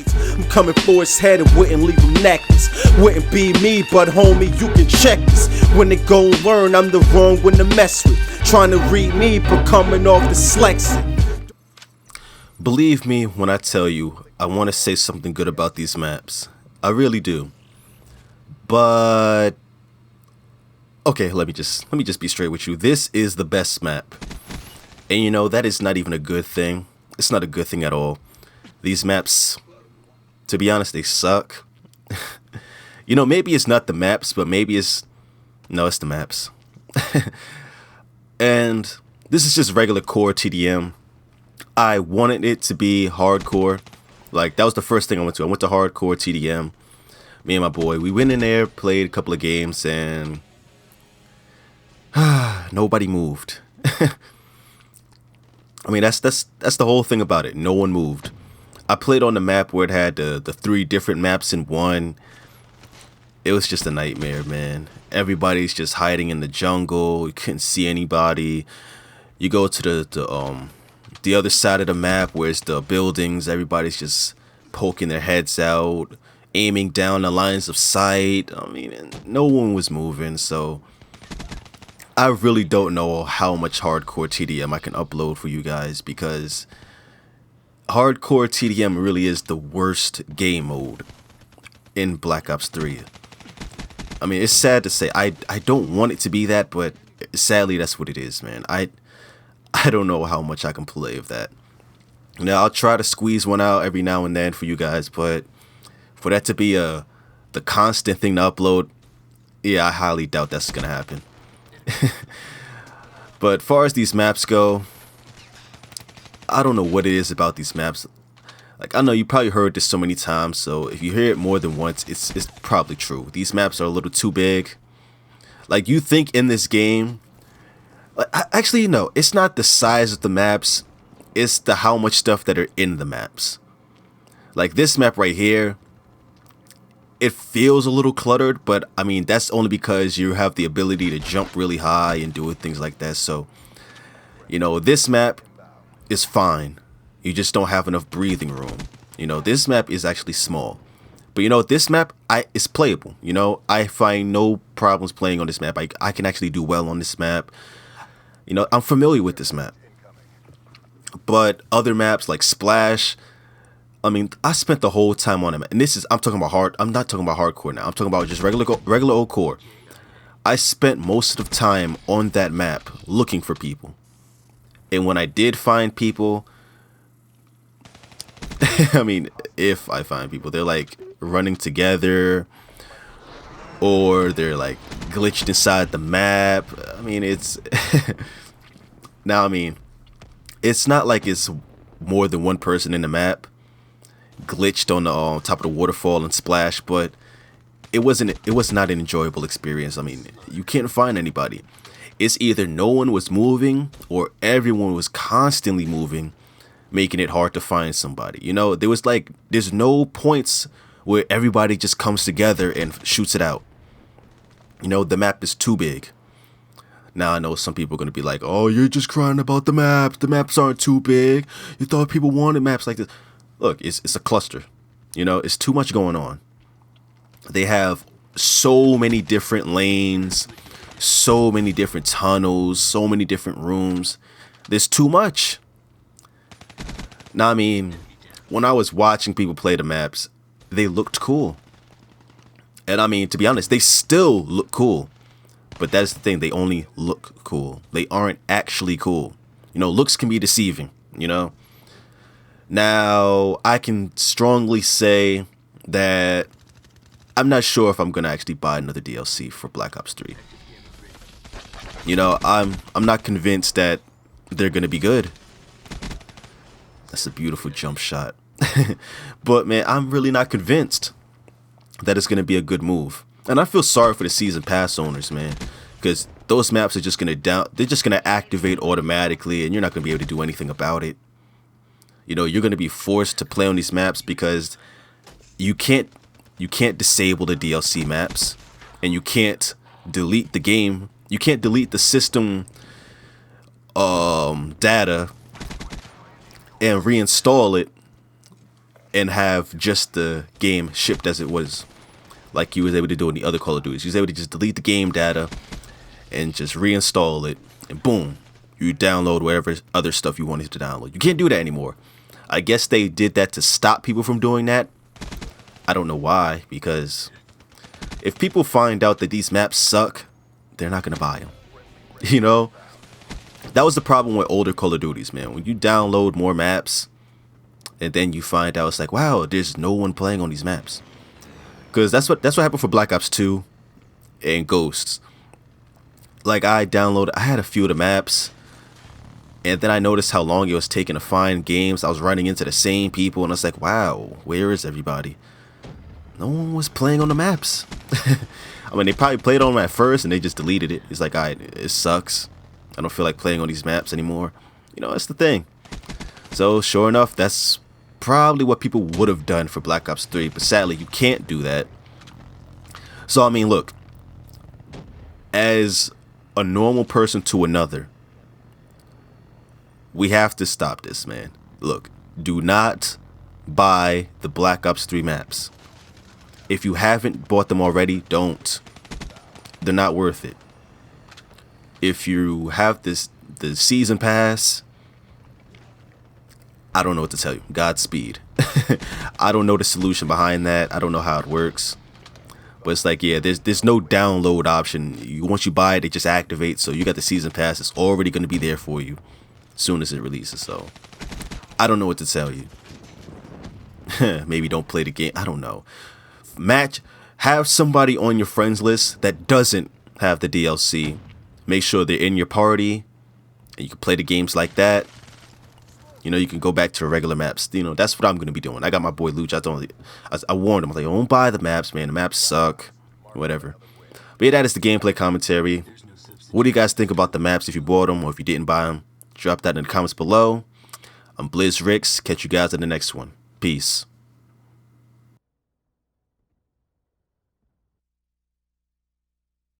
I'm coming for his head and wouldn't leave him necklace. Wouldn't be me, but homie, you can check this. When they go learn, I'm the wrong one to mess with. Trying to read me, but coming off dyslexic. Believe me when I tell you, I want to say something good about these maps. I really do. But okay, let me just be straight with you. This is the best map. And you know, that is not even a good thing. It's not a good thing at all. These maps, to be honest, they suck. You know, maybe it's not the maps, but maybe it's the maps. And this is just regular core TDM. I wanted it to be hardcore. Like, that was the first thing I went to. I went to hardcore TDM. Me and my boy, we went in there, played a couple of games, and nobody moved. I mean, that's the whole thing about it. No one moved. I played on the map where it had the 3 different maps in one. It was just a nightmare, man. Everybody's just hiding in the jungle. You couldn't see anybody. You go to the other side of the map where it's the buildings. Everybody's just poking their heads out, aiming down the lines of sight. I mean, no one was moving, so I really don't know how much hardcore TDM I can upload for you guys, because hardcore TDM really is the worst game mode in Black Ops 3. I mean, it's sad to say. I don't want it to be that, but sadly that's what it is, man. I don't know how much I can play of that. Now, I'll try to squeeze one out every now and then for you guys, but for that to be the constant thing to upload, yeah, I highly doubt that's gonna happen. But as far as these maps go, I don't know what it is about these maps. Like, I know you probably heard this so many times, so if you hear it more than once, it's probably true. These maps are a little too big. Like, you think in this game, actually, no, it's not the size of the maps, it's the how much stuff that are in the maps. Like, this map right here, it feels a little cluttered, but I mean, that's only because you have the ability to jump really high and do things like that. So, you know, this map is fine. You just don't have enough breathing room. You know, this map is actually small. But you know, this map, it's playable. You know, I find no problems playing on this map. I can actually do well on this map. You know, I'm familiar with this map. But other maps like Splash, I mean, I spent the whole time on it. And this is, I'm not talking about hardcore now. I'm talking about just regular old core. I spent most of the time on that map looking for people. And when I did find people, I mean, if I find people, they're like running together, or they're like glitched inside the map. I mean, it's now, I mean, it's not like it's more than one person in the map glitched on the top of the waterfall and Splash, but it was not an enjoyable experience. I mean, you can't find anybody. It's either no one was moving or everyone was constantly moving, making it hard to find somebody. You know, there's no points where everybody just comes together and shoots it out. You know, the map is too big. Now, I know some people are going to be like, oh, you're just crying about the maps. The maps aren't too big. You thought people wanted maps like this. Look, it's a cluster. You know, it's too much going on. They have so many different lanes, so many different tunnels, so many different rooms. There's too much. Now, I mean, when I was watching people play the maps, they looked cool. And I mean, to be honest, they still look cool. But that's the thing, they only look cool. They aren't actually cool. You know, looks can be deceiving, you know. Now, I can strongly say that I'm not sure if I'm going to actually buy another DLC for Black Ops 3. You know, I'm not convinced that they're going to be good. That's a beautiful jump shot. But man, I'm really not convinced that it's going to be a good move. And I feel sorry for the season pass owners, man, because those maps are just going to they're just going to activate automatically, and you're not going to be able to do anything about it. You know, you're going to be forced to play on these maps because you can't disable the DLC maps, and you can't delete the game. You can't delete the system data and reinstall it and have just the game shipped as it was, like you was able to do in the other Call of Duties. You was able to just delete the game data and just reinstall it, and boom, you download whatever other stuff you wanted to download. You can't do that anymore. I guess they did that to stop people from doing that. I don't know why, because if people find out that these maps suck, they're not gonna buy them. You know, that was the problem with older Call of Duties, man. When you download more maps, and then you find out it's like, wow, there's no one playing on these maps. Because that's what happened for Black Ops 2 and Ghosts. Like, I had a few of the maps, and then I noticed how long it was taking to find games. I was running into the same people, and I was like, wow, where is everybody? No one was playing on the maps. I mean, they probably played on them at first, and they just deleted it. It's like, alright, it sucks. I don't feel like playing on these maps anymore. You know, that's the thing. So, sure enough, that's probably what people would have done for Black Ops 3, but sadly, you can't do that. So, I mean, look, as a normal person to another, we have to stop this, man. Look, do not buy the Black Ops 3 maps. If you haven't bought them already, don't. They're not worth it. If you have the season pass, I don't know what to tell you. Godspeed. I don't know the solution behind that. I don't know how it works. But it's like, yeah, there's no download option. Once you buy it, it just activates. So you got the season pass. It's already going to be there for you as soon as it releases. So I don't know what to tell you. Maybe don't play the game. I don't know. Have somebody on your friends list that doesn't have the DLC. Make sure they're in your party, and you can play the games like that. You know, you can go back to regular maps. You know, that's what I'm going to be doing. I got my boy Luch. I warned him. I was like, don't buy the maps, man. The maps suck. Whatever. But yeah, that is the gameplay commentary. What do you guys think about the maps, if you bought them or if you didn't buy them? Drop that in the comments below. I'm Blizz Ricks. Catch you guys in the next one. Peace.